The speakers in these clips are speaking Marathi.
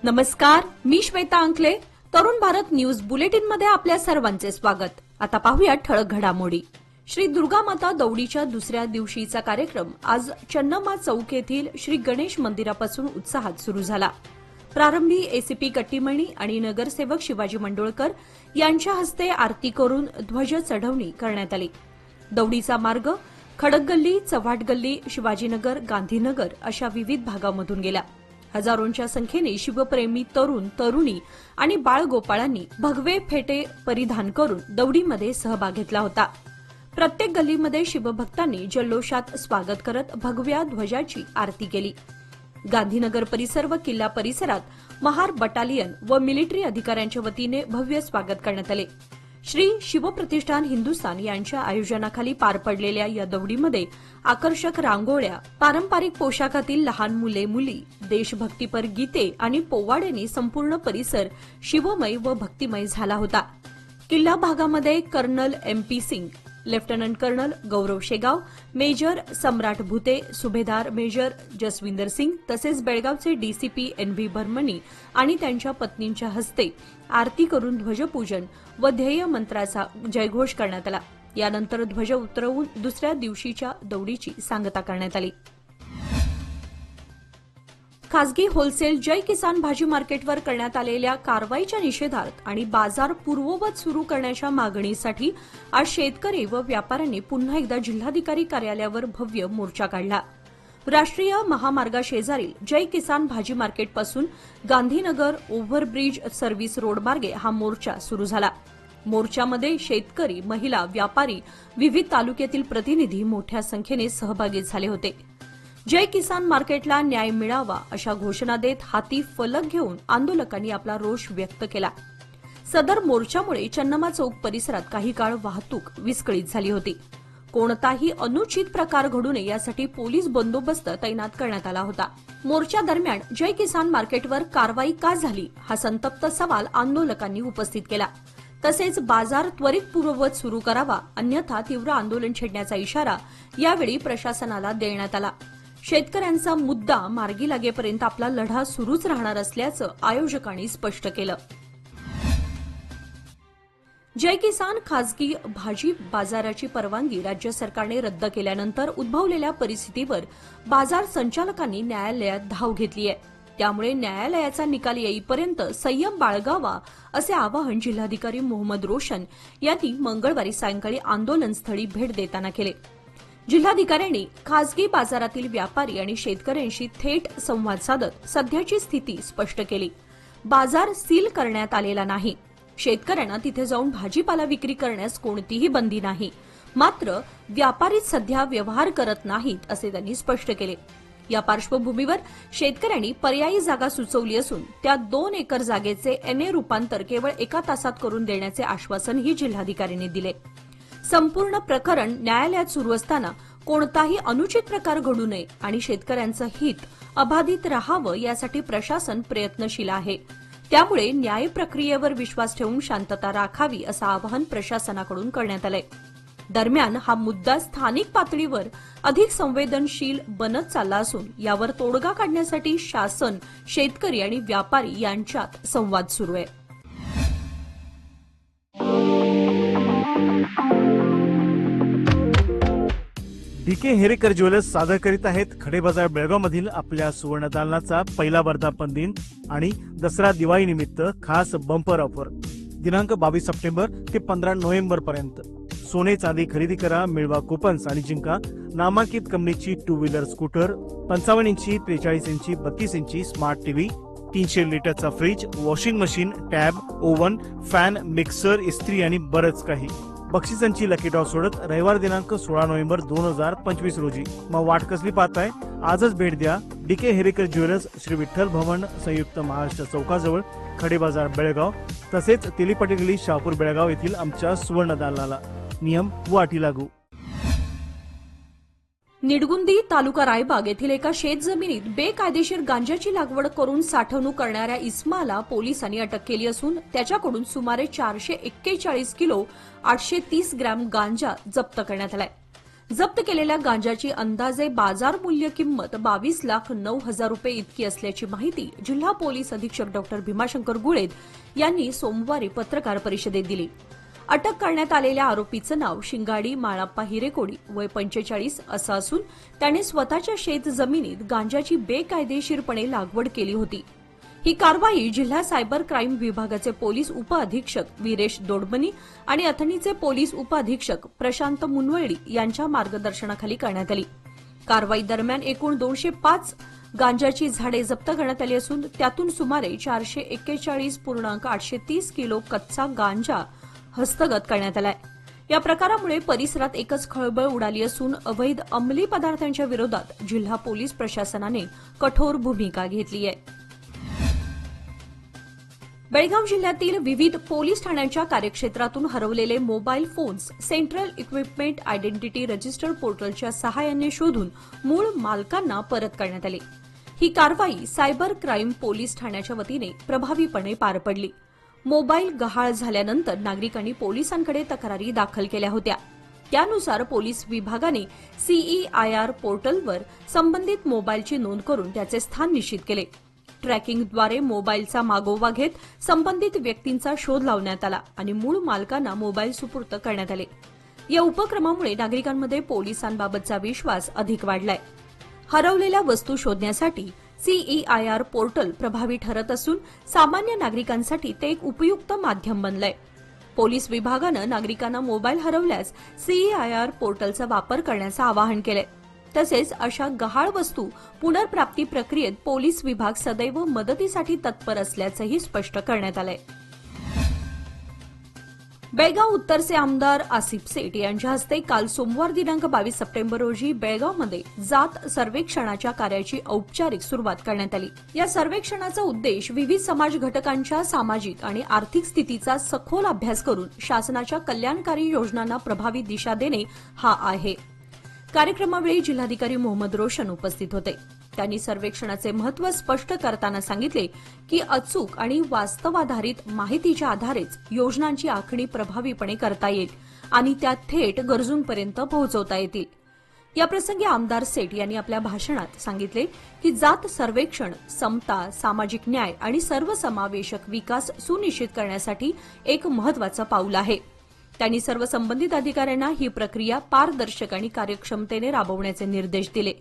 नमस्कार, मी श्वेता अंकले. तरुण भारत न्यूज बुलेटिन मध्ये आपल्या सर्वांचे स्वागत. आता पाहूया ठळक घडामोडी. श्री दुर्गामाता दौडीच्या दुसऱ्या दिवशीचा कार्यक्रम आज चन्नम्मा चौक येथील श्री गणेश मंदिरापासून उत्साहात सुरू झाला. प्रारंभी एसीपी कट्टीमणी आणि नगरसेवक शिवाजी मंडोळकर यांच्या हस्ते आरती करून ध्वज चढवणी करण्यात आली. दौडीचा मार्ग खडकगल्ली, चव्हाटगल्ली, शिवाजीनगर, गांधीनगर अशा विविध भागांमधून गेला. हजारोंच्या संख्येने शिवप्रेमी तरुण, तरुणी आणि बाळगोपाळांनी भगवे फेटे परिधान करून दौडीमध्ये सहभाग घेतला होता. प्रत्येक गल्लीमध्ये शिवभक्तांनी जल्लोषात स्वागत करत भगव्या ध्वजाची आरती केली. गांधीनगर परिसर व किल्ला परिसरात महार बटालियन व मिलिटरी अधिकाऱ्यांच्या वतीने भव्य स्वागत करण्यात आले. श्री शिवप्रतिष्ठान हिंदुस्थान यांच्या आयोजनाखाली पार पडलेल्या या दौडीमध्ये आकर्षक रांगोळ्या, पारंपरिक पोशाखातील लहान मुले मुली, देशभक्तीपर गीते आणि पोवाड्यांनी संपूर्ण परिसर शिवमय व भक्तिमय झाला होता. किल्ला भागामध्ये colonel MP Singh, lieutenant colonel Gaurav Shegaon, major Samrat Bhute, सुभेदार मेजर जसविंदर सिंग तसेच बेळगावचे DCP NV भरमणी आणि त्यांच्या पत्नींच्या हस्ते आरती करून ध्वजपूजन व ध्येय मंत्राचा जयघोष करण्यात आला. यानंतर ध्वज उतरवून दुसऱ्या दिवशीच्या दौडीची सांगता करण्यात आली. खासगी होलसेल जय किसान भाजी मार्केटवर करण्यात आलेल्या कारवाईच्या निषेधार्थ आणि बाजार पूर्ववत सुरू करण्याच्या मागणीसाठी आज शेतकरी व व्यापाऱ्यांनी पुन्हा एकदा जिल्हाधिकारी कार्यालयावर भव्य मोर्चा काढला. राष्ट्रीय महामार्गाशेजारील जय किसान भाजी मार्केटपासून गांधीनगर ओव्हरब्रिज सर्व्हिस रोड मार्गे हा मोर्चा सुरू झाला. मोर्चामध्ये शेतकरी, महिला, व्यापारी, विविध तालुक्यातील प्रतिनिधी मोठ्या संख्येने सहभागी झाले होते. जय किसान मार्केटला न्याय मिळावा अशा घोषणा देत हाती फलक घेऊन आंदोलकांनी आपला रोष व्यक्त केला. सदर मोर्चामुळे चन्नम्मा चौक परिसरात काही काळ वाहतूक विस्कळीत झाली होती. कोणताही अनुचित प्रकार घडू नये यासाठी पोलीस बंदोबस्त तैनात करण्यात आला होता. मोर्चा दरम्यान जय किसान मार्केटवर कारवाई का झाली हा संतप्त सवाल आंदोलकांनी उपस्थित केला. तसेच बाजार त्वरित पूर्ववत सुरू करावा अन्यथा तीव्र आंदोलन छेडण्याचा इशारा यावेळी प्रशासनाला देण्यात आला. शेतकऱ्यांचा मुद्दा मार्गी लागेपर्यंत आपला लढा सुरूच राहणार असल्याचं आयोजकांनी स्पष्ट केलं. जय किसान खासगी भाजी बाजाराची परवानगी राज्य सरकारने रद्द केल्यानंतर उद्भवलेल्या परिस्थितीवर बाजार संचालकांनी न्यायालयात धाव घेतली आहे. त्यामुळे न्यायालयाचा निकाल येईपर्यंत संयम बाळगावा असे आवाहन जिल्हाधिकारी मोहम्मद रोशन यांनी मंगळवारी सायंकाळी आंदोलनस्थळी भेट देताना केले. जिल्हाधिकाऱ्यांनी खासगी बाजारातील व्यापारी आणि शेतकऱ्यांशी थेट संवाद साधत सध्याची स्थिती स्पष्ट केली. बाजार सील करण्यात आलेला नाही. शेतकऱ्यांना तिथे जाऊन भाजीपाला विक्री करण्यास कोणतीही बंदी नाही. मात्र व्यापारीच सध्या व्यवहार करत नाहीत असे त्यांनी स्पष्ट केले. या पार्श्वभूमीवर शेतकऱ्यांनी पर्यायी जागा सुचवली असून त्या 2 एकर जागेचे NA रूपांतर केवळ 1 तासात करून देण्याचे आश्वासनही जिल्हाधिकाऱ्यांनी दिले. संपूर्ण प्रकरण न्यायालयात सुरू असताना कोणताही अनुचित प्रकार घडू नये आणि शेतकऱ्यांचं हित अबाधित राहावं यासाठी प्रशासन प्रयत्नशील आहे. त्यामुळे न्याय प्रक्रियेवर विश्वास ठेवून शांतता राखावी असं आवाहन प्रशासनाकडून करण्यात आलंय. दरम्यान हा मुद्दा स्थानिक पातळीवर अधिक संवेदनशील बनत चालला असून यावर तोडगा काढण्यासाठी शासन, शेतकरी आणि व्यापारी यांच्यात संवाद सुरू आहे. DK हेरेकर ज्वेलर्स सादर करीत आहेत खडेबाजार बेळगावमधील आपल्या सुवर्ण दालनाचा पहिला वर्धापन दिन आणि दसरा दिवाळी निमित्त खास बंपर ऑफर. दिनांक 22 सप्टेंबर ते 15 नोव्हेंबर पर्यंत. सोने चांदी खरेदी करा, मिळवा कुपन्स आणि जिंका नामांकित कंपनीची 2 व्हीलर स्कूटर, 55 इंची, 43 इंची, 32 इंची स्मार्ट टीव्ही, 300 लिटरचा fridge, washing machine, tab, oven, fan, mixer, इस्त्री आणि बरंच काही. बक्षिसांची लकी ड्रॉ सोडत रविवार दिनांक 16 नोव्हेंबर 2025 रोजी. मग वाट कसली पाहताय? आजच भेट द्या DK हेरेकर ज्वेलर्स, श्री विठ्ठल भवन, संयुक्त महाराष्ट्र चौकाजवळ, खडेबाजार बेळगाव. तसेच तेलीपटी गल्ली, शहापूर बेळगाव येथील आमच्या सुवर्ण दालनाला. नियम व अटी लागू. निडगुंदी तालुका रायबाग येथील एका शेतजमिनीत बेकायदेशीर गांजाची लागवड करून साठवणूक करणाऱ्या इस्माला पोलिसांनी अटक केली असून त्याच्याकडून सुमारे 441 किलो 830 ग्रॅम गांजा जप्त करण्यात आलाय. जप्त केलेल्या गांजाची अंदाजे बाजार मूल्य किंमत 22,09,000 रुपये इतकी असल्याची माहिती जिल्हा पोलीस अधीक्षक डॉ भीमाशंकर गुळेद यांनी सोमवारी पत्रकार परिषदेत दिली. अटक करण्यात आलेल्या आरोपीचं नाव शिंगाडी माळप्पा हिरेकोडी वय 45 असं असून त्याने स्वतःच्या शेत जमिनीत गांजाची बेकायदेशीरपणे लागवड केली होती. ही कारवाई जिल्हा सायबर क्राईम विभागाचे पोलीस उपअधीक्षक वीरेश दोडमनी आणि अथणीचे पोलीस उपअधीक्षक प्रशांत मुनवळी यांच्या मार्गदर्शनाखाली करण्यात आली. कारवाई दरम्यान एकूण 205 गांजाची झाडे जप्त करण्यात आली असून त्यातून सुमारे 441.830 किलो कच्चा गांजा हस्तगत करण्यात आलाय. या प्रकारामुळे परिसरात एकच खळबळ उडाली असून अवैध अंमली पदार्थांच्या विरोधात जिल्हा पोलीस प्रशासनाने कठोर भूमिका घेतली आहे. बेळगाव जिल्ह्यातील विविध पोलीस ठाण्यांच्या कार्यक्षेत्रातून हरवलेले mobile phones central equipment identity register पोर्टलच्या सहाय्याने शोधून मूळ मालकांना परत करण्यात आले. ही कारवाई सायबर क्राईम पोलीस ठाण्याच्या वतीने प्रभावीपणे पार पडली. मोबाईल गहाळ झाल्यानंतर नागरिकांनी पोलिसांकडे तक्रारी दाखल केल्या होत्या. त्यानुसार पोलीस विभागाने सीईआयआर पोर्टलवर संबंधित मोबाईलची नोंद करून त्याचे स्थान निश्चित केले. ट्रॅकिंगद्वारे मोबाईलचा मागोवा घेत संबंधित व्यक्तींचा शोध लावण्यात आला आणि मूळ मालकांना मोबाईल सुपूर्द करण्यात आले. या उपक्रमामुळे नागरिकांमध्ये पोलिसांबाबतचा विश्वास अधिक वाढलाय. हरवलेल्या वस्तू शोधण्यासाठी सीईआयआर पोर्टल प्रभावी ठरत असून सामान्य नागरिकांसाठी ते एक उपयुक्त माध्यम बनलंय. पोलीस विभागानं नागरिकांना मोबाईल हरवल्यास सीईआयआर पोर्टलचा वापर करण्याचं आवाहन केलंय. तसेच अशा गहाळ वस्तू पुनर्प्राप्ती प्रक्रियेत पोलीस विभाग सदैव मदतीसाठी तत्पर असल्याचंही स्पष्ट करण्यात आलंय. बेळगाव उत्तरचे आमदार आसिफ सेठ यांच्या हस्ते काल सोमवार दिनांक 22 सप्टेंबर रोजी बेळगावमध्ये जात सर्वेक्षणाच्या कार्याची औपचारिक सुरुवात करण्यात आली. या सर्वेक्षणाचा उद्देश विविध समाज घटकांच्या सामाजिक आणि आर्थिक स्थितीचा सखोल अभ्यास करून शासनाच्या कल्याणकारी योजनांना प्रभावी दिशा देणे हा आहे. कार्यक्रमावेळी जिल्हाधिकारी मोहम्मद रोशन उपस्थित होते. त्यांनी सर्वेक्षणाचे महत्त्व स्पष्ट करताना सांगितले की अचूक आणि वास्तवाधारित माहितीच्या आधारेच योजनांची आखणी प्रभावीपणे करता येईल आणि त्या थेट गरजूंपर्यंत पोहोचवता येतील. याप्रसंगी आमदार सेठ यांनी आपल्या भाषणात सांगितले की जात सर्वेक्षण समता, सामाजिक न्याय आणि सर्वसमावेशक विकास सुनिश्चित करण्यासाठी एक महत्त्वाचं पाऊल आहे. त्यांनी सर्व संबंधित अधिकाऱ्यांना ही प्रक्रिया पारदर्शक आणि कार्यक्षमतेने राबवण्याचे निर्देश दिले.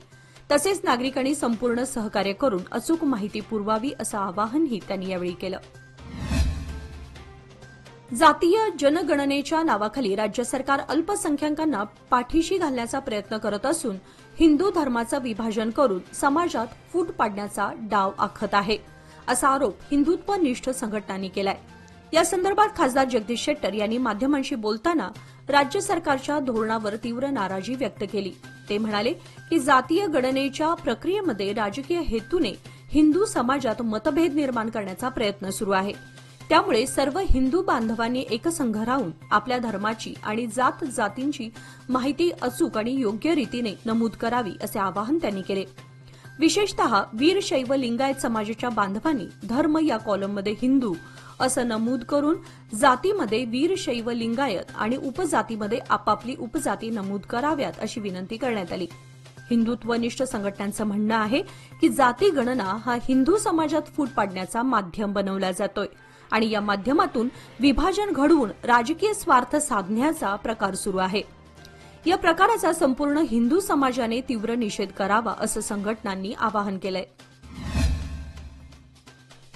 तसेच नागरिकांनी संपूर्ण सहकार्य करून अचूक माहिती पुरवावी असं आवाहनही त्यांनी यावेळी केलं. जातीय जनगणनेच्या नावाखाली राज्य सरकार अल्पसंख्याकांना पाठीशी घालण्याचा प्रयत्न करत असून हिंदू धर्माचं विभाजन करून समाजात फूट पाडण्याचा डाव आखत आहे, असा आरोप हिंदुत्वनिष्ठ संघटनांनी केलाय. या संदर्भात खासदार जगदीश शेट्टर यांनी माध्यमांशी बोलताना राज्य सरकारच्या धोरणावर तीव्र नाराजी व्यक्त केली. ते म्हणाले की जातीय गणनेच्या प्रक्रियेमध्ये राजकीय हेतूने हिंदू समाजात मतभेद निर्माण करण्याचा प्रयत्न सुरू आहे. त्यामुळे सर्व हिंदू बांधवांनी एकसंघ राहून आपल्या धर्माची आणि जातींची माहिती अचूक आणि योग्य रीतीने नमूद करावी असे आवाहन त्यांनी केले. विशेषतः वीरशैव लिंगायत समाजाच्या बांधवांनी धर्म या कॉलममध्ये हिंदू असं नमूद करून जातीमध्ये वीरशैव लिंगायत आणि उपजातीमध्ये आपापली उपजाती नमूद कराव्यात अशी विनंती करण्यात आली. हिंदुत्वनिष्ठ संघटनांचं म्हणणं आहे की जाती गणना हा हिंदू समाजात फूट पाडण्याचा माध्यम बनवला जातोय आणि या माध्यमातून विभाजन घडवून राजकीय स्वार्थ साधण्याचा प्रकार सुरू आहे. या प्रकाराचा संपूर्ण हिंदू समाजाने तीव्र निषेध करावा असं संघटनांनी आवाहन केलंय.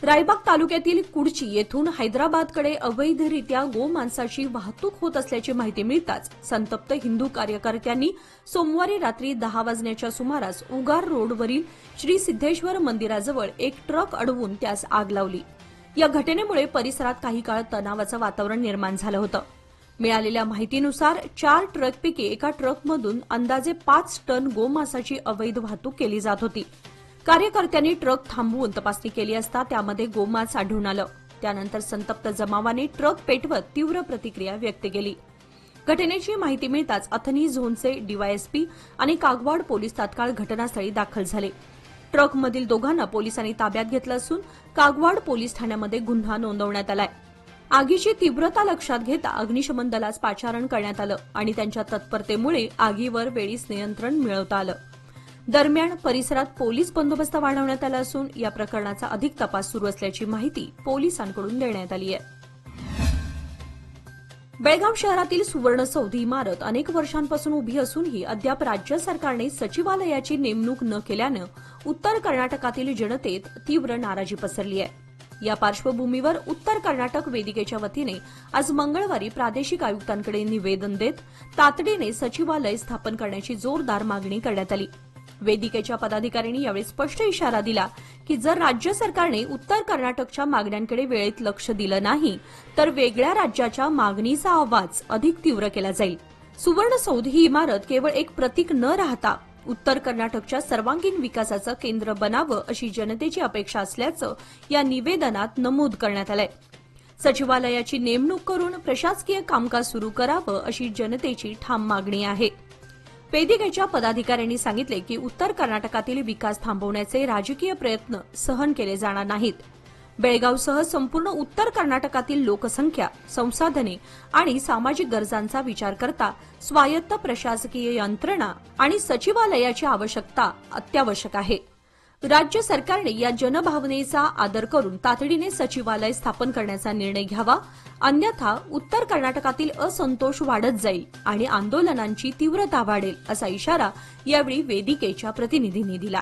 रायबाग तालुक्यातील कुडची येथून हैदराबादकडे अवैधरित्या गोमांसाची वाहतूक होत असल्याची माहिती मिळताच संतप्त हिंदू कार्यकर्त्यांनी सोमवारी रात्री 10 वाजण्याच्या सुमारास उगार रोडवरील श्री सिद्धेश्वर मंदिराजवळ एक ट्रक अडवून त्यास आग लावली. या घटनेमुळे परिसरात काही काळ तणावाचं वातावरण निर्माण झालं होतं. मिळालेल्या माहितीनुसार 4 ट्रकपैकी एका ट्रकमधून अंदाजे 5 टन गोमांसाची अवैध वाहतूक केली जात होती. कार्यकर्त्यांनी ट्रक थांबवून तपासणी केली असता त्यामध्ये गोमांस आढळून आलं. त्यानंतर संतप्त जमावाने ट्रक पेटवत तीव्र प्रतिक्रिया व्यक्त केली. घटनेची माहिती मिळताच अथनी झोनचे डीवायएसपी आणि कागवाड पोलीस तात्काळ घटनास्थळी दाखल झाले. ट्रकमधील दोघांना पोलिसांनी ताब्यात घेतलं असून कागवाड पोलीस ठाण्यामध्ये गुन्हा नोंदवण्यात आलाय. आगीची तीव्रता लक्षात घेता अग्निशमन दलास पाचारण करण्यात आलं आणि त्यांच्या तत्परतेमुळे आगीवर वेळीच नियंत्रण मिळवता आलं. दरम्यान परिसरात पोलीस बंदोबस्त वाढवण्यात आला असून या प्रकरणाचा अधिक तपास सुरू असल्याची माहिती पोलिसांकडून देण्यात आली आहे. बेळगाव शहरातील सुवर्णसौध इमारत अनेक वर्षांपासून उभी असूनही अद्याप राज्य सरकारने सचिवालयाची नेमणूक न केल्यानं उत्तर कर्नाटकातील जनतेत तीव्र नाराजी पसरली आहे. या पार्श्वभूमीवर उत्तर कर्नाटक वेदिकेच्या वतीने आज मंगळवारी प्रादेशिक आयुक्तांकडे निवेदन देत तातडीने सचिवालय स्थापन करण्याची जोरदार मागणी करण्यात आली. वेदिकेच्या पदाधिकाऱ्यांनी यावेळी स्पष्ट इशारा दिला की जर राज्य सरकारने उत्तर कर्नाटकच्या मागण्यांकडे वेळेत लक्ष दिलं नाही तर वेगळ्या राज्याच्या मागणीचा आवाज अधिक तीव्र केला जाईल. सुवर्णसौध ही इमारत केवळ एक प्रतीक न राहता उत्तर कर्नाटकच्या सर्वांगीण विकासाचं केंद्र बनावं अशी जनतेची अपेक्षा असल्याचं या निवेदनात नमूद करण्यात आलंय. सचिवालयाची नेमणूक करून प्रशासकीय कामकाज सुरू करावं अशी जनतेची ठाम मागणी आहे. वेदिकेच्या पदाधिकाऱ्यांनी सांगितले की उत्तर कर्नाटकातील विकास थांबवण्याचे राजकीय प्रयत्न सहन केले जाणार नाहीत. बेळगावसह संपूर्ण उत्तर कर्नाटकातील लोकसंख्या, संसाधने आणि सामाजिक गरजांचा विचार करता स्वायत्त प्रशासकीय यंत्रणा आणि सचिवालयाची आवश्यकता अत्यावश्यक आहे. राज्य सरकारने या जनभावनेचा आदर करून तातडीने सचिवालय स्थापन करण्याचा निर्णय घ्यावा, अन्यथा उत्तर कर्नाटकातील असंतोष वाढत जाईल आणि आंदोलनांची तीव्रता वाढेल असा इशारा यावेळी वेदिकेच्या प्रतिनिधींनी दिला.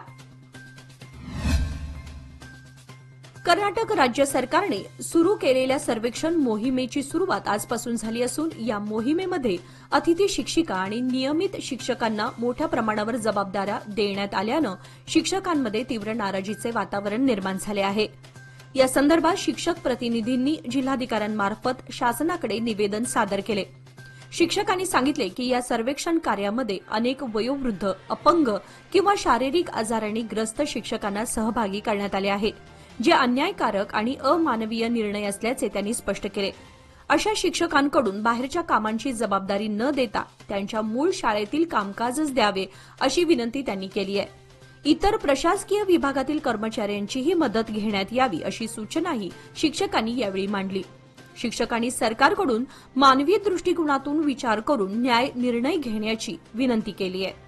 कर्नाटक राज्य सरकारने सुरू केलेल्या सर्वेक्षण मोहिमेची सुरुवात आजपासून झाली असून या मोहिमेमध्ये अतिथी शिक्षिका आणि नियमित शिक्षकांना मोठ्या प्रमाणावर जबाबदाऱ्या देण्यात आल्यानं शिक्षकांमध्ये तीव्र नाराजीचे वातावरण निर्माण झाले आहे. या संदर्भात शिक्षक प्रतिनिधींनी जिल्हाधिकाऱ्यांमार्फत शासनाकडे निवेदन सादर केले. शिक्षकांनी सांगितले की या सर्वेक्षण कार्यामध्ये अनेक वयोवृद्ध, अपंग किंवा शारीरिक आजारांनी ग्रस्त शिक्षकांना सहभागी करण्यात आले आहे, जे अन्यायकारक आणि अमानवीय निर्णय असल्याचे त्यांनी स्पष्ट केले. अशा शिक्षकांकडून बाहेरच्या कामांची जबाबदारी न देता त्यांच्या मूळ शाळेतील कामकाजच द्यावे अशी विनंती त्यांनी केली आहे. इतर प्रशासकीय विभागातील कर्मचाऱ्यांचीही मदत घेण्यात यावी अशी सूचनाही शिक्षकांनी यावेळी मांडली. शिक्षकांनी सरकारकडून मानवी दृष्टिकोनातून विचार करून न्याय निर्णय घेण्याची विनंती केली आहे.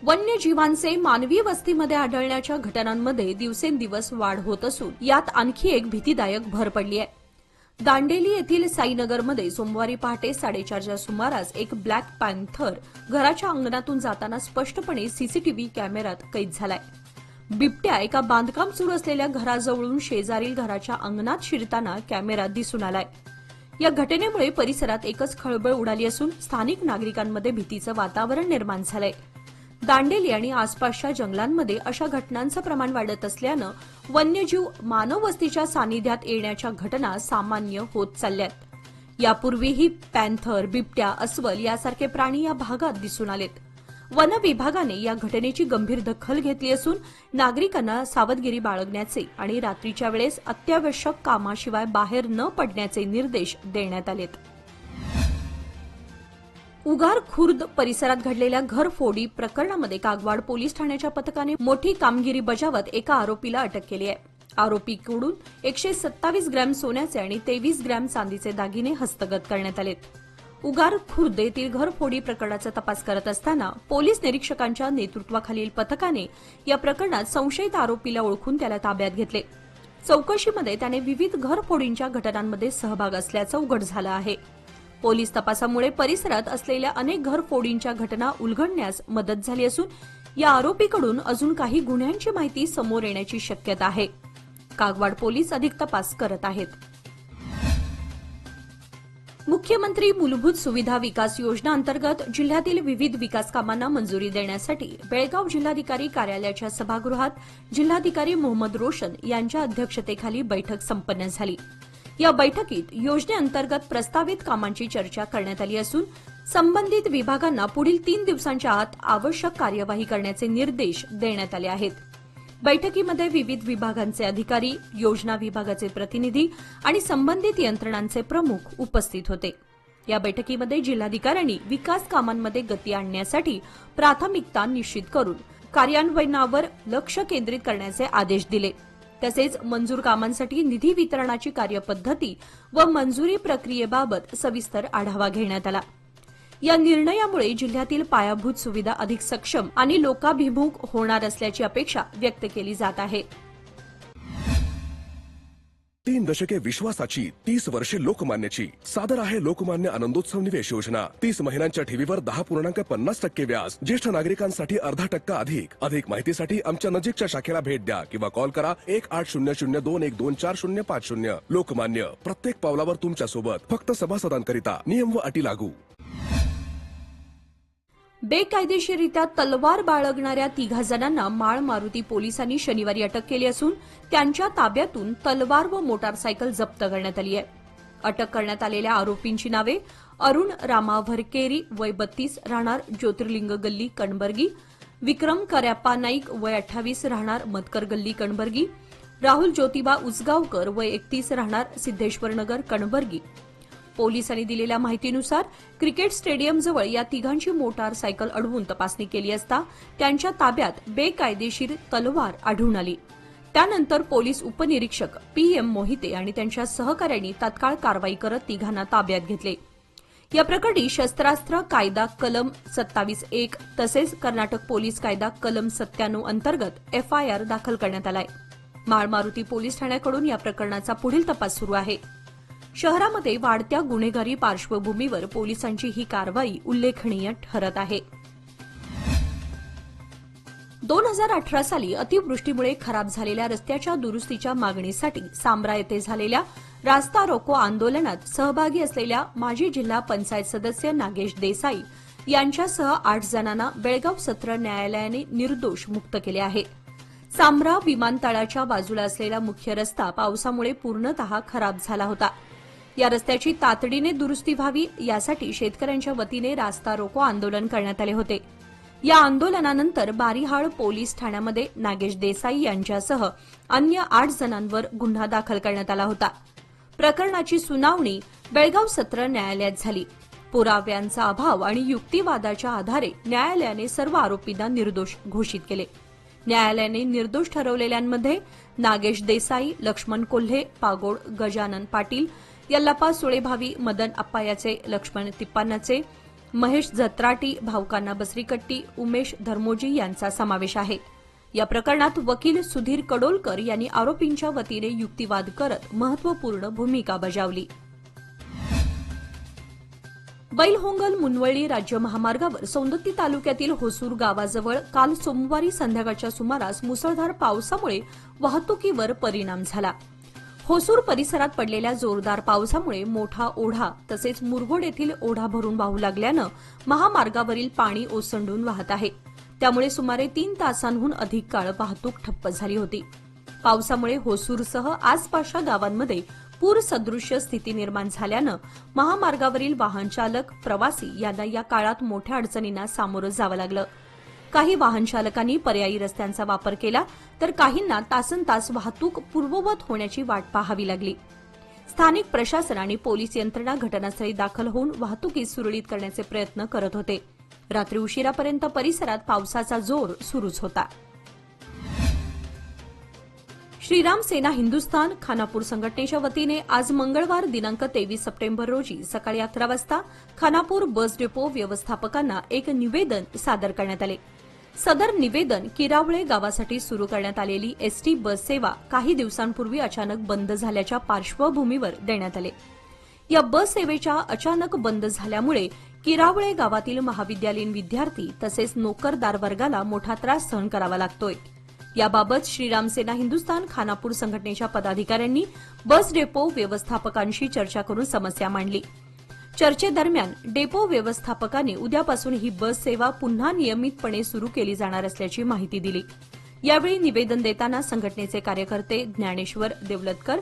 वन्यजीवांचे मानवी वस्तीमध्ये आढळण्याच्या घटनांमध्ये दिवसेंदिवस वाढ होत असून यात आणखी एक भीतीदायक भर पडली आहे. दांडेली येथील साईनगरमध्ये सोमवारी पहाटे 4:30च्या सुमारास एक ब्लॅक पॅन्थर घराच्या अंगणातून जाताना स्पष्टपणे सीसीटीव्ही कॅमेऱ्यात कैद झालाय. बिबट्या एका बांधकाम सुरू असलेल्या घराजवळून शेजारील घराच्या अंगणात शिरताना कॅमेऱ्यात दिसून आलाय. या घटनेमुळे परिसरात एकच खळबळ उडाली असून स्थानिक नागरिकांमध्ये भीतीचं वातावरण निर्माण झालंय. दांडेली आणि आसपासच्या जंगलांमध्ये अशा घटनांचं प्रमाण वाढत असल्यानं वन्यजीव मानव वस्तीच्या सानिध्यात येण्याच्या घटना सामान्य होत चालल्यात. यापूर्वीही पॅन्थर, बिबट्या, अस्वल यासारखे प्राणी या भागात दिसून आलेत. वन विभागाने या घटनेची गंभीर दखल घेतली असून नागरिकांना सावधगिरी बाळगण्याचे आणि रात्रीच्या वेळेस अत्यावश्यक कामाशिवाय बाहेर न पडण्याचे निर्देश देण्यात आलेत. उगार खुर्द परिसरात घडलेल्या घरफोडी प्रकरणामध्ये कागवाड पोलीस ठाण्याच्या पथकाने मोठी कामगिरी बजावत एका आरोपीला अटक केली आहे. आरोपीकडून 127 ग्रॅम सोन्याचे आणि 23 ग्रॅम चांदीचे दागिने हस्तगत करण्यात आलेत. उगार खुर्द येथील घरफोडी प्रकरणाचा तपास करत असताना पोलीस निरीक्षकांच्या नेतृत्वाखालील पथकाने या प्रकरणात संशयित आरोपीला ओळखून त्याला ताब्यात घेतले. चौकशीमध्ये त्याने विविध घरफोडींच्या घटनांमध्ये सहभाग असल्याचं उघड झालं आहे. पोलीस तपासामुळे परिसरात असलेल्या अनेक घरफोडींच्या घटना उलगडण्यास मदत झाली असून या आरोपीकडून अजून काही गुन्ह्यांची माहिती समोर येण्याची शक्यता आहे. कागवाड पोलीस अधिक तपास करत आहेत. मुख्यमंत्री मूलभूत सुविधा विकास योजना अंतर्गत जिल्ह्यातील विविध विकास कामांना मंजुरी देण्यासाठी बेळगाव जिल्हाधिकारी कार्यालयाच्या सभागृहात जिल्हाधिकारी मोहम्मद रोशन यांच्या अध्यक्षतेखाली बैठक संपन्न झाली. या बैठकीत योजनेअंतर्गत प्रस्तावित कामांची चर्चा करण्यात आली असून संबंधित विभागांना पुढील 3 दिवसांच्या आत आवश्यक कार्यवाही करण्याचे निर्देश देण्यात आले आहेत. बैठकीमध्ये विविध विभागांचे अधिकारी, योजना विभागाचे प्रतिनिधी आणि संबंधित यंत्रणांचे प्रमुख उपस्थित होते. या बैठकीमध्ये जिल्हाधिकाऱ्यांनी विकास कामांमध्ये गती आणण्यासाठी प्राथमिकता निश्चित करून कार्यान्वयनावर लक्ष केंद्रित करण्याचे आदेश दिले. तसेच मंजूर कामांसाठी निधी वितरणाची कार्यपद्धती व मंजुरी प्रक्रियेबाबत सविस्तर आढावा घेण्यात आला. या निर्णयामुळे जिल्ह्यातील पायाभूत सुविधा अधिक सक्षम आणि लोकाभिमुख होणार असल्याची अपेक्षा व्यक्त केली जात आहे. 3 दशके विश्वासाची, 30 वर्षे लोकमान्याची. सादर आहे लोकमान्य आनंदोत्सव निवेश योजना. 30 महिन्यांच्या ठेवीवर 10.50% व्याज. ज्येष्ठ नागरिकांसाठी 0.5% अधिक. अधिक माहितीसाठी आमच्या नजीकच्या शाखेला भेट द्या किंवा कॉल करा 180021245050. लोकमान्य, प्रत्येक पावलावर तुमच्या सोबत. फक्त सभासदांकरिता. नियम व अटी लागू. बेकायदेशीररित्या तलवार बाळगणाऱ्या 3 जणांना माळ मारुती पोलिसांनी शनिवारी अटक केली असून त्यांच्या ताब्यातून तलवार व मोटारसायकल जप्त करण्यात आली आहे. अटक करण्यात आलेल्या आरोपींची नावे अरुण रामा भरकेरी वय 32 राहणार ज्योतिर्लिंग गल्ली कणबर्गी, विक्रम कर्याप्पा नाईक वय 28 राहणार मतकर गल्ली कणबर्गी, राहुल ज्योतिबा उसगावकर वय 31 राहणार सिद्धेश्वर नगर कणबर्गी. पोलिसांनी दिलेल्या माहितीनुसार क्रिकेट स्टेडियमजवळ या 3घांची मोटारसायकल अडवून तपासणी केली असता त्यांच्या ताब्यात बेकायदेशीर तलवार आढळून आली. त्यानंतर पोलीस उपनिरीक्षक PM मोहिते आणि त्यांच्या सहकाऱ्यांनी तात्काळ कारवाई करत 3घांना ताब्यात घेतले. या प्रकरणी शस्त्रास्त्र कायदा कलम 27(1) तसेच कर्नाटक पोलीस कायदा कलम 97 अंतर्गत FIR दाखल करण्यात आलाय. माळ मारुती पोलीस ठाण्याकडून या प्रकरणाचा पुढील तपास सुरू आहे. शहरामध्ये वाढत्या गुन्हेगारी पार्श्वभूमीवर पोलिसांची ही कारवाई उल्लेखनीय ठरत आहे. 2018 साली अतिवृष्टीमुळे खराब झालेल्या रस्त्याच्या दुरुस्तीच्या मागणीसाठी सांब्रा येथे झालेल्या रास्ता रोको आंदोलनात सहभागी असलेल्या माजी जिल्हा पंचायत सदस्य नागेश देसाई यांच्यासह 8 जणांना बेळगाव सत्र न्यायालयाने निर्दोष मुक्त केले आहे. सांब्रा विमानतळाच्या बाजूला असलेला मुख्य रस्ता पावसामुळे पूर्णतः खराब झाला होता. या रस्त्याची तातडीने दुरुस्ती व्हावी यासाठी शेतकऱ्यांच्या वतीने रास्ता रोको आंदोलन करण्यात आले होते. या आंदोलनानंतर बारीहाळ पोलीस ठाण्यामध्ये नागेश देसाई यांच्यासह अन्य 8 जणांवर गुन्हा दाखल करण्यात आला होता. प्रकरणाची सुनावणी बेळगाव सत्र न्यायालयात झाली. पुराव्यांचा अभाव आणि युक्तिवादाच्या आधारे न्यायालयाने सर्व आरोपींना निर्दोष घोषित केले. न्यायालयाने निर्दोष ठरवलेल्यांमध्ये नागेश देसाई, लक्ष्मण कोल्हे, पागोड गजानन पाटील, यल्लाप्पा सुळेभावी, मदन अप्पायाचे, लक्ष्मण तिप्पानाचे, महेश जत्राटी, भावकांना बसरीकट्टी, उमेश धर्मोजी यांचा समावेश आहे. या प्रकरणात वकील सुधीर कडोलकर यांनी आरोपींच्या वतीने युक्तिवाद करत महत्वपूर्ण भूमिका बजावली. बैलहोंगल मुनवळी राज्य महामार्गावर सौंदत्ती तालुक्यातील होसूर गावाजवळ काल सोमवारी संध्याकाळच्या सुमारास मुसळधार पावसामुळे वाहतुकीवर परिणाम झाला. होसूर परिसरात पडलेल्या जोरदार पावसामुळे मोठा ओढा तसेच मुरगोड येथील ओढा भरून वाहू लागल्यानं महामार्गावरील पाणी ओसंडून वाहत आहे. त्यामुळे सुमारे 3 तासांहून अधिक काळ वाहतूक ठप्प झाली होती. पावसामुळे होसूरसह आसपासच्या गावांमध्ये पूर सदृश्य स्थिती निर्माण झाल्यानं महामार्गावरील वाहन चालक, प्रवासी यांना या काळात मोठ्या अडचणींना सामोरं जावं लागलं. काही वाहन चालकांनी पर्यायी रस्त्यांचा वापर केला तर काहींना तासनतास वाहतूक पूर्ववत होण्याची वाट पाहावी लागली. स्थानिक प्रशासन आणि पोलीस यंत्रणा घटनास्थळी दाखल होऊन वाहतुकी सुरळीत करण्याचे प्रयत्न करत होते. रात्री उशिरापर्यंत परिसरात पावसाचा जोर सुरूच होता. श्रीराम सेना हिंदुस्थान खानापूर संघटनेच्या वतीने आज मंगळवार दिनांक 23 सप्टेंबर रोजी सकाळी 11 वाजता खानापूर बस डेपो व्यवस्थापकांना एक निवेदन सादर करण्यात आले. सदर निवेदन किरावळे गावासाठी सुरू करण्यात आलेली एसटी बस सेवा काही दिवसांपूर्वी अचानक बंद झाल्याच्या पार्श्वभूमीवर देण्यात आले. या बस सेवेच्या अचानक बंद झाल्यामुळे किरावळे गावातील महाविद्यालयीन विद्यार्थी तसेच नोकरदार वर्गाला मोठा त्रास सहन करावा लागतोय. याबाबत श्रीराम सेना हिंदुस्थान खानापूर संघटनेच्या पदाधिकाऱ्यांनी बस डेपो व्यवस्थापकांशी चर्चा करून समस्या मांडली. चर्चेदरम्यान डेपो व्यवस्थापकांनी उद्यापासून ही बस सेवा पुन्हा नियमितपणे सुरू केली जाणार असल्याची माहिती दिली. यावेळी निवेदन देताना संघटनेचे कार्यकर्ते ज्ञानेश्वर देवलतकर,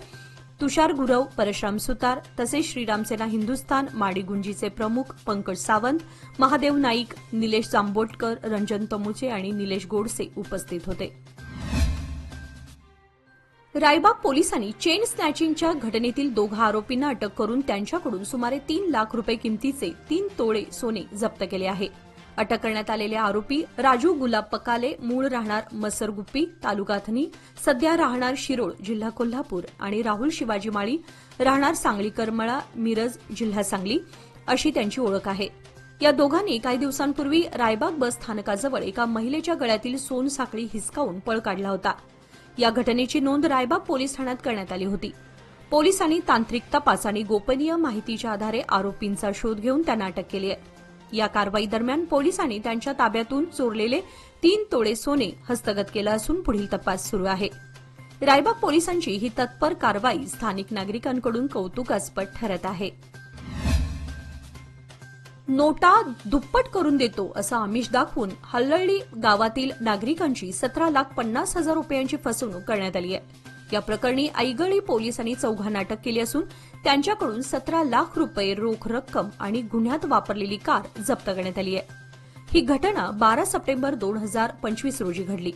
तुषार गुरव, परशुराम सुतार तसेच श्रीराम सेना हिंदुस्थान माडीगुंजीचे प्रमुख पंकज सावंत, महादेव नाईक, निलेश जांबोटकर, रंजन तमुचे आणि निलेश गोडसे उपस्थित होते. रायबाग पोलिसांनी चेन स्नॅचिंगच्या घटनेतील 2 आरोपींना अटक करून त्यांच्याकडून सुमारे 3 लाख रुपये किमतीचे 3 तोळे सोने जप्त केले आहे. अटक करण्यात आलेले आरोपी राजू गुलाब पकाले, मूळ राहणार मसरगुप्पी, तालुका थनी, सध्या राहणार शिरोळ, जिल्हा कोल्हापूर आणि राहुल शिवाजी माळी, राहणार सांगली करमळा, मिरज, जिल्हा सांगली अशी त्यांची ओळख आहे. या दोघांनी काही दिवसांपूर्वी रायबाग बस स्थानकाजवळ एका महिलेच्या गळ्यातील सोन साखळी हिसकावून पळ काढला होता. या घटनेची नोंद रायबाग पोलीस ठाण्यात करण्यात आली होती. पोलिसांनी तांत्रिक तपास आणि गोपनीय माहितीच्या आधारे आरोपींचा शोध घेऊन त्यांना अटक केली आहे. या कारवाई दरम्यान पोलिसांनी त्यांच्या ताब्यातून चोरलेले 3 तोळे सोने हस्तगत केलं असून पुढील तपास सुरू आहे. रायबाग पोलिसांची ही तत्पर कारवाई स्थानिक नागरिकांकडून कौतुकास्पद ठरत आहे. नोटा दुप्पट करून देतो असं आमिष दाखवून हल्लळी गावातील नागरिकांची 17,50,000 रुपयांची फसवणूक करण्यात आली आहे. या प्रकरणी ऐगळी पोलिसांनी चौघांना अटक केली असून त्यांच्याकडून 17 लाख रुपये रोख रक्कम आणि गुन्ह्यात वापरलेली कार जप्त करण्यात आली आहे. ही घटना 12 सप्टेंबर 2025 रोजी घडली.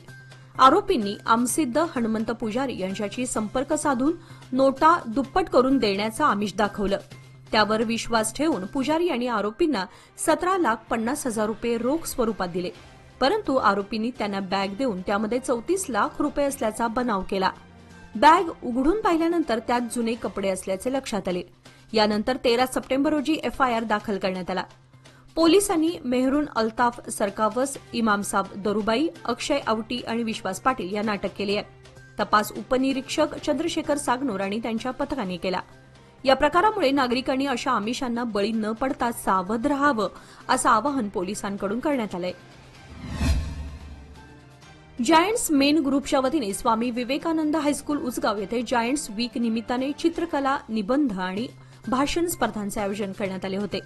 आरोपींनी आमसिद्ध हनुमंत पुजारी यांच्याशी संपर्क साधून नोटा दुप्पट करून देण्याचं आमिष दाखवलं. त्यावर विश्वास ठेवून पुजारी यांनी आरोपींना 17,50,000 रुपये रोख स्वरूपात दिले. परंतु आरोपींनी त्यांना बॅग देऊन त्यामध्ये 34 लाख रुपये असल्याचा बनाव केला. बॅग उघडून पाहिल्यानंतर त्यात जुने कपडे असल्याचे लक्षात आले. यानंतर 13 सप्टेंबर रोजी एफआयआर दाखल करण्यात आला. पोलिसांनी मेहरून अल्ताफ सरकावस, इमामसाब दरुबाई, अक्षय आवटी आणि विश्वास पाटील यांना अटक केली आहे. तपास उपनिरीक्षक चंद्रशेखर सागनोर आणि त्यांच्या पथकाने केला. या प्रकारामुळे नागरिकांनी अशा आमिषांना बळी न पडता सावध राहावं असं आवाहन पोलिसांकडून करण्यात आलंय. जायंट्स मेन ग्रुपच्या वतीने स्वामी विवेकानंद हायस्कूल उचगाव येथे जायंट्स वीक निमित्ताने चित्रकला, निबंध आणि भाषण स्पर्धांचे आयोजन करण्यात आले होते.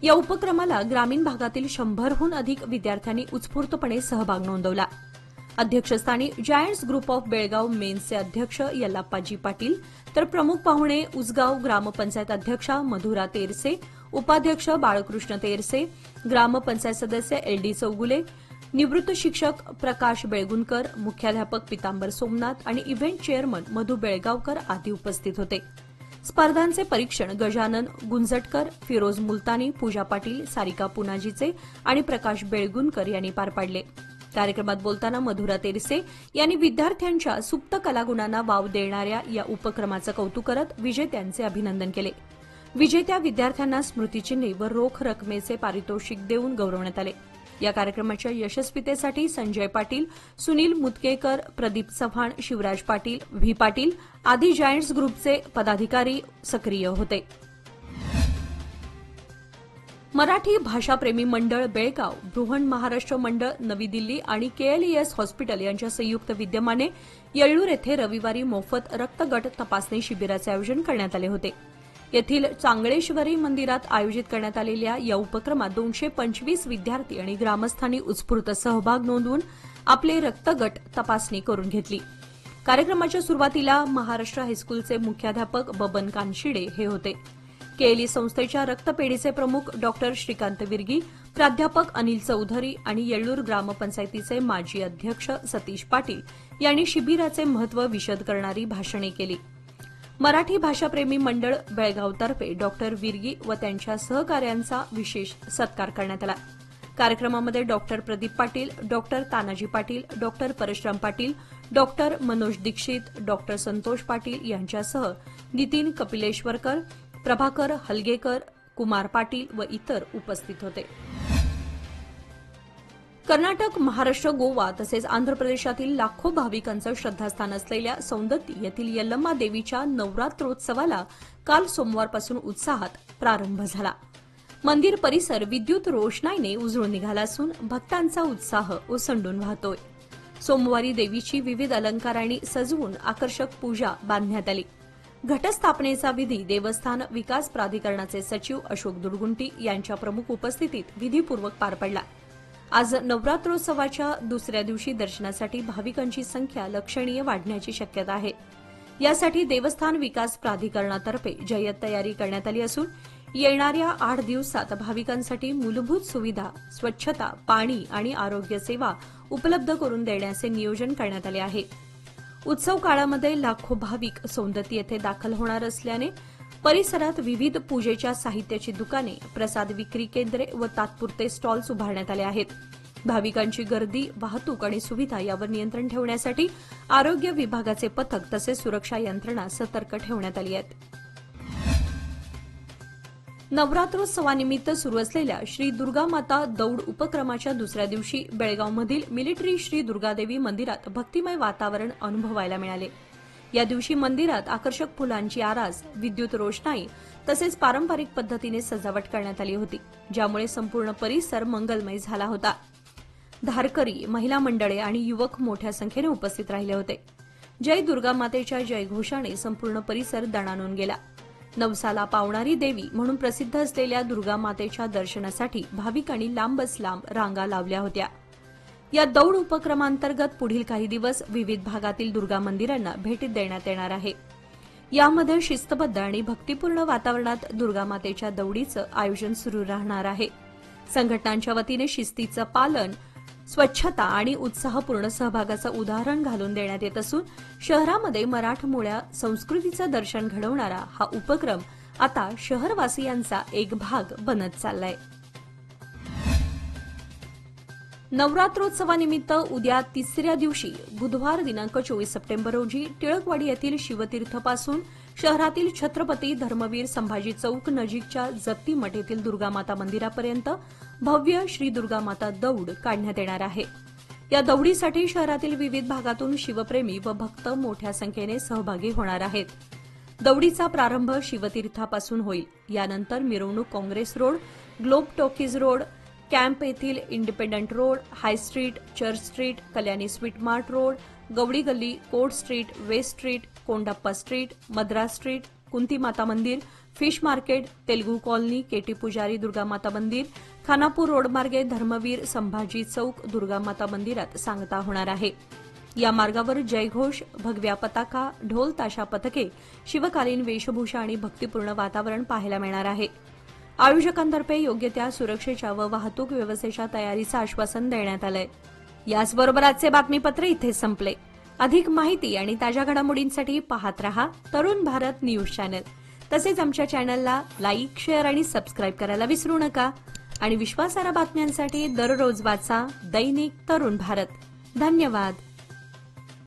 या उपक्रमाला ग्रामीण भागातील 100हून अधिक विद्यार्थ्यांनी उत्स्फूर्तपणे सहभाग नोंदवला. अध्यक्षस्थानी जायंट्स ग्रुप ऑफ बेळगाव मेन्सचे अध्यक्ष यल्लाप्पाजी पाटील, तर प्रमुख पाहुणे उजगाव ग्रामपंचायत अध्यक्षा मधुरा तेरसे, उपाध्यक्ष बाळकृष्ण तेरसे, ग्रामपंचायत सदस्य LD चौगुले, निवृत्त शिक्षक प्रकाश बेळगुणकर, मुख्याध्यापक पितांबर सोमनाथ आणि इव्हेंट चेअरमन मधु बेळगावकर आदी उपस्थित होते. स्पर्धांचे परीक्षण गजानन गुंजटकर, फिरोज मुलतानी, पूजा पाटील, सारिका पुनाजीचे आणि प्रकाश बेळगुणकर यांनी पार पाडले. कार्यक्रमात बोलताना मधुरा तेरसे यांनी विद्यार्थ्यांच्या सुप्त कलागुणांना वाव देणाऱ्या या उपक्रमाचं कौतुक करत विजेत्यांचे अभिनंदन केले. विजेत्या विद्यार्थ्यांना स्मृतिचिन्हे व रोख रकमेचे पारितोषिक देऊन गौरवण्यात आले. या कार्यक्रमाच्या यशस्वीतेसाठी संजय पाटील, सुनील मुतकेकर, प्रदीप चव्हाण, शिवराज पाटील, व्ही पाटील आदी जायंट्स ग्रुपचे पदाधिकारी सक्रिय होते. मराठी भाषाप्रेमी मंडळ बेळगाव, बृहण महाराष्ट्र मंडळ नवी दिल्ली आणि KLES हॉस्पिटल यांच्या संयुक्त विद्यमाने येळ्ळूर येथे रविवारी मोफत रक्तगट तपासणी शिबिराचे आयोजन करण्यात आले होते. येथील चांगळेश्वरी मंदिरात आयोजित करण्यात आलेल्या या उपक्रमात 225 विद्यार्थी आणि ग्रामस्थांनी उत्स्फूर्त सहभाग नोंदवून आपले रक्तगट तपासणी करून घेतली. कार्यक्रमाच्या सुरुवातीला महाराष्ट्र हायस्कूलचे मुख्याध्यापक बबन कानशिडे हे होते. KLE संस्थेच्या रक्तपेढीचे प्रमुख डॉ. श्रीकांत विर्गी, प्राध्यापक अनिल चौधरी आणि येळ्ळूर ग्रामपंचायतीचे माजी अध्यक्ष सतीश पाटील यांनी शिबिराचे महत्त्व विशद करणारी भाषणे केली. मराठी भाषाप्रेमी मंडळ बेळगावतर्फे डॉ. विर्गी व त्यांच्या सहकाऱ्यांचा विशेष सत्कार करण्यात आला. कार्यक्रमामध्ये डॉ. प्रदीप पाटील, डॉ. तानाजी पाटील, डॉ. परशुराम पाटील, डॉ. मनोज दीक्षित, डॉ. संतोष पाटील यांच्यासह नितीन कपिलेश्वरकर, प्रभाकर हलगेकर, कुमार पाटील व इतर उपस्थित होते. कर्नाटक, महाराष्ट्र, गोवा तसेच आंध्र प्रदेशातील लाखो भाविकांचं श्रद्धास्थान असलेल्या सौंदत्ती येथील यल्लम्मा देवीच्या नवरात्रोत्सवाला काल सोमवारपासून उत्साहात प्रारंभ झाला. मंदिर परिसर विद्युत रोषणाईने उजळून निघाला असून भक्तांचा उत्साह ओसंडून वाहतोय. सोमवारी देवीची विविध अलंकारांनी सजवून आकर्षक पूजा बांधण्यात आली. घटस्थापनेचा विधी देवस्थान विकास प्राधिकरणाचे सचिव अशोक दुर्गुंटी यांच्या प्रमुख उपस्थितीत विधीपूर्वक पार पडला. आज नवरात्रोत्सवाच्या दुसऱ्या दिवशी दर्शनासाठी भाविकांची संख्या लक्षणीय वाढण्याची शक्यता आहे. यासाठी देवस्थान विकास प्राधिकरणातर्फे जय्यत तयारी करण्यात आली असून येणाऱ्या 8 दिवसात भाविकांसाठी मूलभूत सुविधा, स्वच्छता, पाणी आणि आरोग्य सेवा उपलब्ध करून देण्याचे नियोजन करण्यात आले आहे. उत्सव काळामध्ये लाखो भाविक सौंदत्ती येथे दाखल होणार असल्याने परिसरात विविध पूजेच्या साहित्याची दुकाने, प्रसाद विक्री केंद्रे व तात्पुरते स्टॉल्स उभारण्यात आले आहेत. भाविकांची गर्दी, वाहतूक आणि सुविधा यावर नियंत्रण ठेवण्यासाठी आरोग्य विभागाचे पथक तसेच सुरक्षा यंत्रणा सतर्क ठेवण्यात आली आहेत. नवरात्रोत्सवानिमित्त सुरू असलेल्या श्री दुर्गा माता दौड उपक्रमाच्या दुसऱ्या दिवशी बेळगावमधील मिलिटरी श्री दुर्गादेवी मंदिरात भक्तिमय वातावरण अनुभवायला मिळाले. या दिवशी मंदिरात आकर्षक फुलांची आरास, विद्युत रोषणाई तसेच पारंपरिक पद्धतीने सजावट करण्यात आली होती, ज्यामुळे संपूर्ण परिसर मंगलमय झाला होता. धारकरी, महिला मंडळे आणि युवक मोठ्या संख्येने उपस्थित राहिले होते. जय दुर्गा मातेच्या जयघोषाने संपूर्ण परिसर दणाणून गेला. नवसाला पावणारी देवी म्हणून प्रसिद्ध असलेल्या दुर्गा मातेच्या दर्शनासाठी भाविकांनी लांबच लांब रांगा लावल्या होत्या. या दौड उपक्रमांतर्गत पुढील काही दिवस विविध भागातील दुर्गा मंदिरांना भेटी देण्यात येणार आहे. यामध्ये शिस्तबद्ध आणि भक्तिपूर्ण वातावरणात दुर्गा मातेच्या दौडीचं आयोजन सुरू राहणार आहे. संघटनांच्या वतीने शिस्तीचं पालन, स्वच्छता आणि उत्साहपूर्ण सहभागाचं उदाहरण घालून देण्यात येत असून शहरामध्ये मराठमोळ्या संस्कृतीचं दर्शन घडवणारा हा उपक्रम आता शहरवासियांचा एक भाग बनत चाललाय. नवरात्रोत्सवानिमित्त उद्या तिसऱ्या दिवशी बुधवार दिनांक 24 सप्टेंबर रोजी टिळकवाडी येथील शिवतीर्थपासून शहरातील छत्रपती धर्मवीर संभाजी चौक नजीकच्या जत्ती मठ येथील दुर्गामाता मंदिरापर्यंत भव्य श्री दुर्गामाता दौड काढण्यात येणार आहे. या दौडीसाठी शहरातील विविध भागातून शिवप्रेमी व भक्त मोठ्या संख्येने सहभागी होणार आहेत. दौडीचा प्रारंभ शिवतीर्थापासून होईल. यानंतर मिरवणूक Congress road, Globe talkies road, camp येथील independent road, high street, church street, Kalyani sweet mart road, Gawadi गल्ली, court street, west street, Kondappa street, Madras street, Kunti Mata Mandir, fish market, Telugu colony, KT Pujari Durga माता मंदिर, खानापूर रोड मार्गे धर्मवीर संभाजी चौक दुर्गा माता मंदिरात सांगता होणार आहे. या मार्गावर जयघोष, भगव्या पताका, ढोल ताशा पथके, शिवकालीन वेशभूषा आणि भक्तिपूर्ण वातावरण पाहायला मिळणार आहे. आयोजकांतर्फे योग्य त्या सुरक्षेच्या व वाहतूक व्यवस्थेच्या तयारीचं आश्वासन देण्यात आलंय. याचबरोबर आजचे बातमीपत्र इथे संपले. अधिक माहिती आणि ताज्या घडामोडींसाठी पाहत रहा तरुण भारत न्यूज चॅनल. तसेच आमच्या चॅनलला लाईक, शेअर आणि सबस्क्राईब करायला विसरू नका. आणि विश्वासार्ह बातम्यांसाठी दररोज वाचा दैनिक तरुण भारत. धन्यवाद.